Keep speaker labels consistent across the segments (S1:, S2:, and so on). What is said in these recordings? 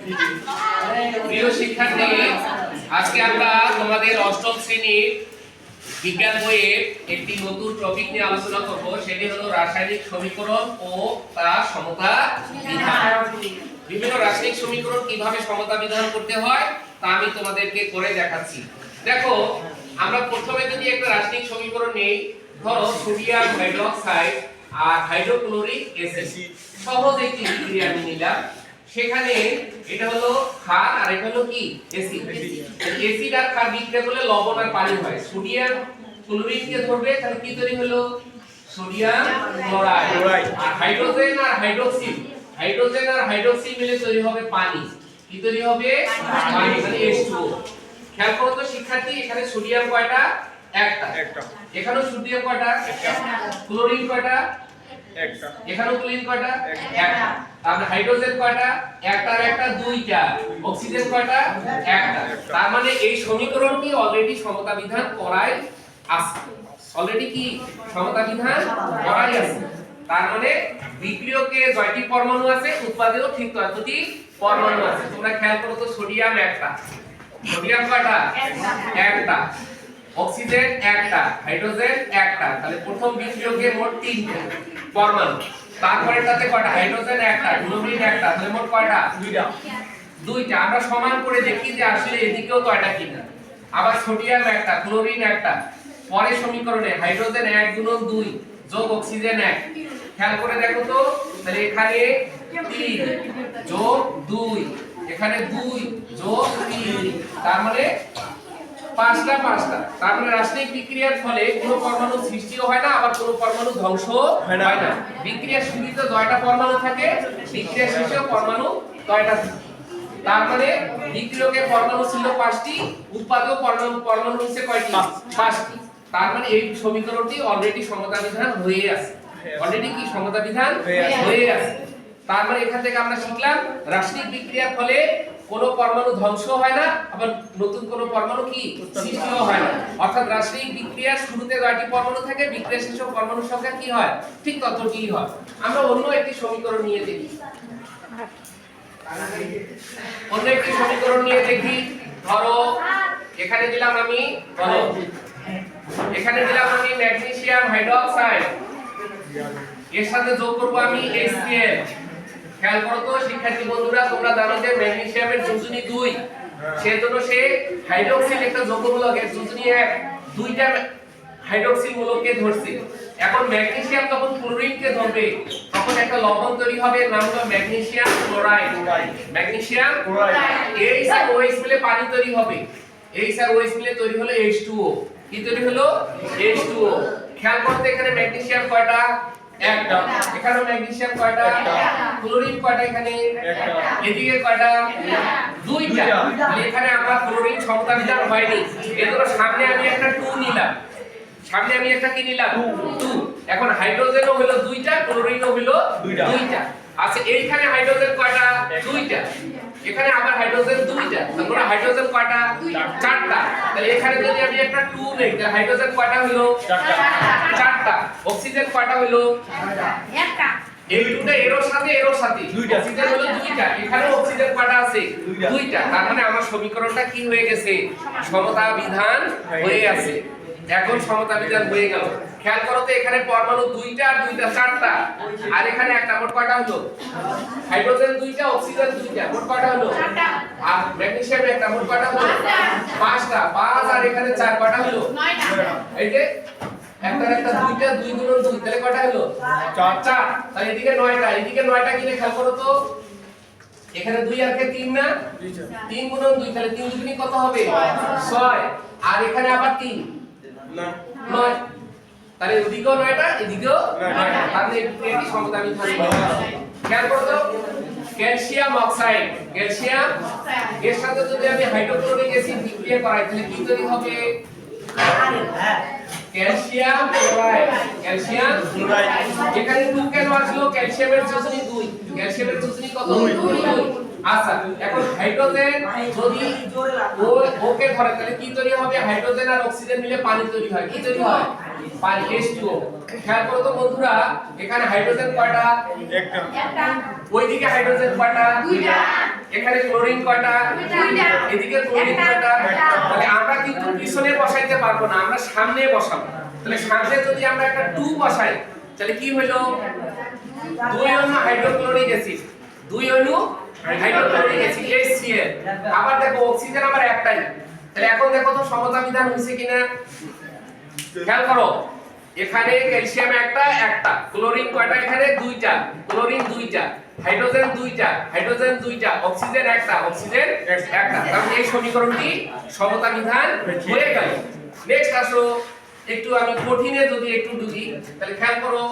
S1: প্রিয় শিক্ষার্থী, আজকে আমরা তোমাদের অষ্টম শ্রেণীর বিজ্ঞান বইয়ের একটি নতুন টপিক নিয়ে আলোচনা করব। সেটি হলো রাসায়নিক সমীকরণ ও তার সমতা বিধান। বিভিন্ন রাসায়নিক সমীকরণ কিভাবে সমতা বিধান করতে হয় তা আমি তোমাদেরকে করে দেখাচ্ছি। দেখো, আমরা প্রথমে যদি একটা রাসায়নিক সমীকরণ নেই, ধরো সোডিয়াম হাইড্রোক্সাইড আর হাইড্রোক্লোরিক অ্যাসিড, সহজ একটি বিক্রিয়া আমি নিলাম। সেখানে এটা হলো ক্ষার আর এটা হলো কি অ্যাসিড। অ্যাসিড আর ক্ষার বিক্রিয়া করলে লবণ আর পানি হয়। সোডিয়াম ক্লোরিনকে ধরবে, তাহলে কি তৈরি হলো? Sodium chloride. আর হাইড্রোজেন আর হাইড্রোক্সিল মিলে তৈরি হবে পানি। কি তৈরি হবে? পানি, মানে H2O। খেয়াল করো তো শিক্ষার্থী, এখানে সোডিয়াম কয়টা? একটা। এখানে সোডিয়াম কয়টা? একটা। ক্লোরিন কয়টা? একটা। এখানেও ক্লোরিন কয়টা? একটা। তাহলে হাইড্রোজেন কয়টা? একটা আর একটা দুইটা। অক্সিজেন কয়টা? একটা। তার মানে এই সমীকরণটি অলরেডি সমতা বিধান করাই আছে। অলরেডি কি সমতা বিধান করাই আছে। তার মানে বিক্রিয়কে জয়টি পরমাণু আছে, উৎপাদেও ঠিক ততটি পরমাণু আছে। তোমরা খেয়াল করো তো, সোডিয়াম একটা। সোডিয়াম কয়টা? একটা। অক্সিজেন একটা, হাইড্রোজেন একটা। তাহলে প্রথম বিক্রিয়কে মোট তিনটে পরমাণু। তারপরেটাতে কয়টা? হাইড্রোজেন একটা, ক্লোরিন একটা। তাহলে মোট কয়টা? দুইটা। আমরা সমান করে দেখি যে আসলে এদিকেও কয়টা কিনা। আবার সোডিয়াম একটা, ক্লোরিন একটা। পরের সমীকরণে হাইড্রোজেন 1 গুণন 2 যোগ অক্সিজেন 1। খেয়াল করে দেখো তো, তাহলে এখানে 3 যোগ 2, এখানে 2 যোগ 3, তার মানে পাঁচটা। তার মানে রাসায়নিক বিক্রিয়ার ফলে কোনো পরমাণু সৃষ্টিও হয় না, আবার কোনো পরমাণু ধ্বংস হয় না। বিক্রিয়ার শুরুতে 9টা পরমাণু থাকে, বিক্রিয়ার শেষেও পরমাণু 9টা থাকে। তার মানে বিক্রিয়কে পরমাণু ছিল 5টি, উৎপাদেও পরমাণু হচ্ছে কয়টি? 5টি। তার মানে এই সমীকরণটি অলরেডি সমতা বিধান হয়ে আছে। অলরেডি কি সমতা বিধান হয়ে আছে। তার মানে এখান থেকে আমরা শিখলাম রাসায়নিক বিক্রিয়ার ফলে কোনো পরমাণু ধ্বংস হয় না, আবার নতুন কোনো পরমাণু কি সৃষ্টিও হয় না। অর্থাৎ রাসায়নিক বিক্রিয়ার শুরুতে 9টি পরমাণু থাকে, বিক্রিয়ার শেষে পরমাণুর সংখ্যা কি হয়? ঠিক ততটিই হয়। আমরা অন্য একটি সমীকরণ নিয়ে দেখি। ধরো এখানে দিলাম আমি ম্যাগনেসিয়াম হাইড্রোক্সাইড, এর সাথে যোগ করব আমি HCl। খেয়াল করো তো শিক্ষার্থী বন্ধুরা, তোমরা জানো যে ম্যাগনেসিয়ামের যোজনী 2, সেজন্য সে হাইড্রোক্সিল একটা যৌগমূলক, এর যোজনী 1, দুইটা হাইড্রোক্সিল মূলককে ধরছে। এখন ম্যাগনেসিয়াম যখন ক্লোরিনকে ধরবে তখন একটা লবণ তৈরি হবে, নাম হলো magnesium chloride. Magnesium chloride. H আর OH মিলে পানি তৈরি হবে। H আর OH মিলে তৈরি হলো H2O। কি তৈরি হলো? H2O। খেয়াল করতে, এখানে ম্যাগনেসিয়াম কয়টা? একটা। এখানে ম্যাগনেসিয়াম কয়টা? ক্লোরিন কয়টা? এখানে একটা। এদিকে কয়টা? দুইটা। এখানে আমরা ক্লোরিন সমতা বিধান হয়নি, এজন্য সামনে আমি একটা 2 নিলাম। কি নিলাম? 2। এখন হাইড্রোজেনও হলো 2টা, ক্লোরিনও হলো 2টা। আচ্ছা, এইখানে হাইড্রোজেন কয়টা? 2টা। এখানে আবার হাইড্রোজেন 2টা। তাহলে হাইড্রোজেন কয়টা? 4টা। তাহলে এখানে যদি আমি একটা 2 নেই, তাহলে হাইড্রোজেন কয়টা হলো? 4টা। অক্সিজেন কয়টা হলো? একটা। এই দুটো এর সাথে 2টা। অক্সিজেন হলো 2টা, এখানে অক্সিজেন কয়টা আছে? 2টা। তার মানে আমার সমীকরণটা কি হয়ে গেছে? সমতা বিধান হয়ে আছে। এখন সমতা বিধান হয়ে গেল। খেয়াল করো তো, এখানে পরমাণু 2টা আর 2টা 4টা, আর এখানে একটা। মোট কয়টা হলো? হাইড্রোজেন 2টা, অক্সিজেন 2টা, মোট কয়টা হলো? 4টা। আর ম্যাগনেসিয়াম একটা, মোট কয়টা হলো? 5টা। 5 আর এখানে 4, কয়টা হলো? 9টা। এই যে একটা 2টা, 2 গুণন 2, তাহলে কয়টা হলো? 4। তাহলে এদিকে 9টা, এদিকে 9টা কিনে খেয়াল করো তো, এখানে 2 আর কে 3 না? 3 গুণন 2, তাহলে 3 দুগুণে কত হবে? 6। আর এখানে আবার 3 না 9, তাহলে ওদিকেও 9টা, এদিকেও 9টা। তাহলে এটি সমতা বিধান। খেয়াল করো তো, ক্যালসিয়াম অক্সাইড, ক্যালসিয়াম এর সাথে যদি আমি হাইড্রোক্লোরিক অ্যাসিড বিক্রিয়া করাই, তাহলে কি তৈরি হবে? Calcium chloride. এখানে 2 কেন আসলো? ক্যালসিয়ামের যোজনী 2, ক্যালসিয়ামের যোজনী কত? 2। আচ্ছা, এখন হাইড্রোজেন যদি ওকে ধরে, তাহলে কি তৈরি হবে? হাইড্রোজেন আর অক্সিজেন মিলে পানি তৈরি হয়। কি তৈরি হয়? পানি, H2O। খেয়াল করো তো বন্ধুরা, এখানে হাইড্রোজেন কয়টা? একটা। ওইদিকে হাইড্রোজেন কয়টা? 2টা। এখানে ক্লোরিন কয়টা? এদিকে ক্লোরিন কয়টা? তাহলে আমরা কিন্তু পিছনে বসাইতে পারবো না, আমরা সামনে বসাবো। তাহলে সামনে যদি আমরা একটা 2 বসাই তাহলে কি হলো? 2 অণু হাইড্রোক্লোরিক অ্যাসিড, 2 অণু হাইড্রোক্লোরিক অ্যাসিড HCl। আবার দেখো অক্সিজেন আমার একটাই। তাহলে এখন দেখো তো সমতা বিধান হইছে কিনা, খেয়াল করো। এখানে ক্যালসিয়াম একটা, ক্লোরিন কয়টা? এখানে 2টা, ক্লোরিন 2টা, হাইড্রোজেন 2টা, হাইড্রোজেন 2টা, অক্সিজেন একটা, অক্সিজেন একটা। কারণ এই সমীকরণটি সমতা বিধান হয়ে গেল। নেক্সট আসো, একটু আমি কঠিনে যদি একটু ঢুকি তাহলে খেয়াল করো।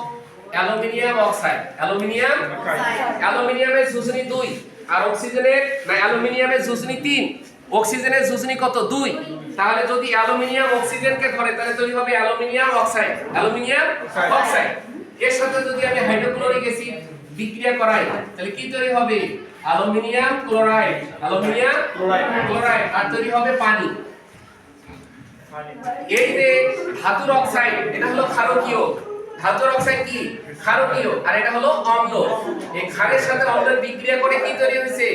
S1: অ্যালুমিনিয়াম অক্সাইড, অ্যালুমিনিয়ামের যোজনী 2 আর অক্সিজেনের না, অ্যালুমিনিয়ামের যোজনী 3, অক্সিজেনের যোজনী কত? 2। তাহলে যদি অ্যালুমিনিয়াম অক্সিজেনকে ধরে তাহলে তৈরি হবে অ্যালুমিনিয়াম অক্সাইড, অ্যালুমিনিয়াম অক্সাইড। এর সাথে যদি আমি হাইড্রোক্লোরিক অ্যাসিড বিক্রিয়া করাই তাহলে কি তৈরি হবে? Aluminium chloride, aluminium chloride. আর তৈরি হবে পানি। এই যে ধাতুর অক্সাইড, এটা হলো ক্ষারকীয়। ধাতুর অক্সাইড কি? ক্ষারকীয়। আর এটা হলো অম্ল। এই ক্ষারের সাথে অম্লের বিক্রিয়া করে কি তৈরি হয়েছে?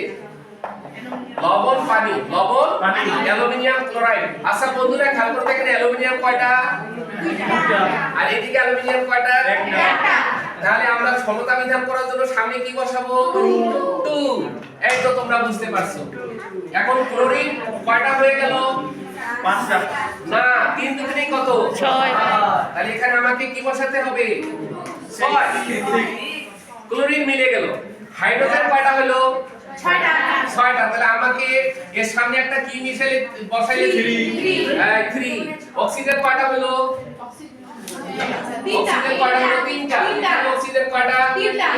S1: লবণ পানি, লবণ পানি, অ্যালুমিনিয়াম ক্লোরাইড। আচ্ছা বন্ধুরা খেয়াল করে দেখেন অ্যালুমিনিয়াম কয়টা? 2টা। আর এদিকে অ্যালুমিনিয়াম কয়টা? একটা। তাহলে আমরা সমতা বিধান করার জন্য সামনে কি বসাবো? 2। এই তো তোমরা বুঝতে পারছো। এখন ক্লোরিন কয়টা হয়ে গেল? 5টা। না, 3 দুগুণে কত? 6। তাহলে এখানে আমাকে কি বসাতে হবে? 6। ক্লোরিন মিলে গেল। হাইড্রোজেন কয়টা হলো? 6টা। তাহলে আমাকে এর সামনে একটা কি মিশালে বসাইলে? 3। অক্সিজেন কয়টা হলো? অক্সিজেন কয়টা হলো? 3টা। অক্সিজেন কয়টা? 3টা।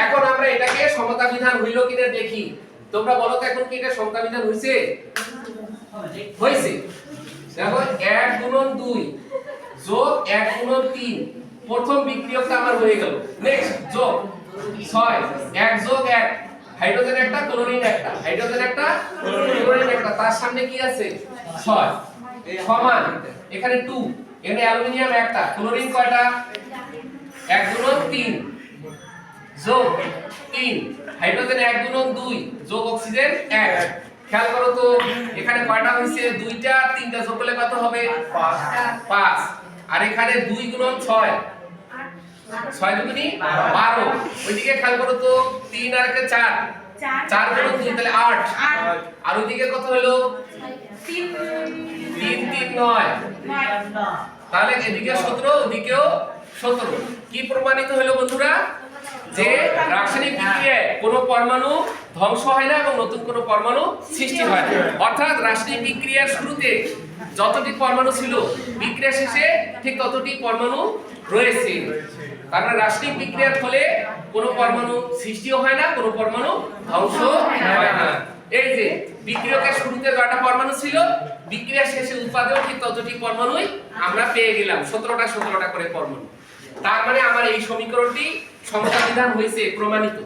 S1: এখন আমরা এটাকে সমতা বিধান হইল কিনা দেখি। তোমরা বলো তো এখন কি এটা সমতা বিধান হইছে? হইছে। দেখো 1 গুণন 2 যোগ 1 গুণন 3, প্রথম বিক্রিয়কটা আমার হয়ে গেল। নেক্সট যোগ 6, 1 যোগ 1, হাইড্রোজেন একটা, ক্লোরিন একটা, হাইড্রোজেন একটা, ক্লোরিন একটা, তার সামনে কি আছে? 6 সমান এখানে 2, এখানে অ্যালুমিনিয়াম একটা, ক্লোরিন কয়টা? 1 গুণন 3 যোগ 3, হাইড্রোজেন 1 গুণন 2 যোগ অক্সিজেন 1। খেয়াল করো তো এখানে কয়টা হইছে? 2টা, 3টা যোগ করলে কত হবে? 5। আর এখানে 2 গুণন 6, 6 দুগুণী 12। ওইদিকে খেয়াল করো তো 3 আর 4, 4 গুণন 2 তাহলে 8। আর ওইদিকে কত হলো? 3 3 9। তাহলে এদিকে 17, ওদিকেও 17। কি প্রমাণিত হলো বন্ধুরা? যে রাসায়নিক বিক্রিয়ায় কোনো পরমাণু ধ্বংস হয় না এবং নতুন কোনো পরমাণু সৃষ্টি হয় না। অর্থাৎ রাসায়নিক বিক্রিয়ার শুরুতে যতটি পরমাণু ছিল বিক্রিয়া শেষে ঠিক ততটি পরমাণু রয়েছে। তার মানে রাসায়নিক বিক্রিয়ার ফলে কোনো পরমাণু সৃষ্টিও হয় না, কোনো পরমাণু ধ্বংস হয় না। এই যে বিক্রিয়কের শুরুতে যতটা পরমাণু ছিল বিক্রিয়া শেষে উৎপাদেও ঠিক ততটি পরমাণুই আমরা পেয়ে গেলাম, 17টা করে পরমাণু। তার মানে আমার এই সমীকরণটি সমতা বিধান হয়েছে, প্রমাণিত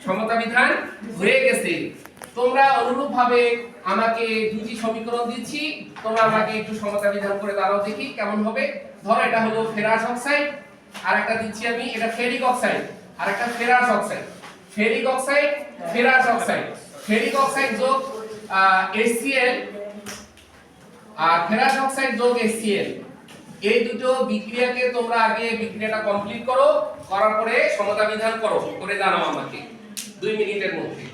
S1: সমতা বিধান হয়ে গেছে। তোমরা অনুরূপভাবে আমাকে দুটি সমীকরণ দিচ্ছি, তোমরা আমাকে একটু সমতা বিধান করে দাঁড়াও দেখি কেমন হবে। ধরো এটা হলো ফেরাস অক্সাইড, আর একটা দিচ্ছি আমি এটা ফেরিক অক্সাইড, আর একটা ferrous oxide. Ferric oxide, ferrous oxide, ferric oxide যোগ HCl আর ফেরাস অক্সাইড যোগ HCl, এই দুটো বিক্রিয়াকে তোমরা আগে বিক্রিয়াটা কমপ্লিট করো, করার পরে সমতা বিধান করো, করে জানাও আমাকে 2 মিনিটের মধ্যে।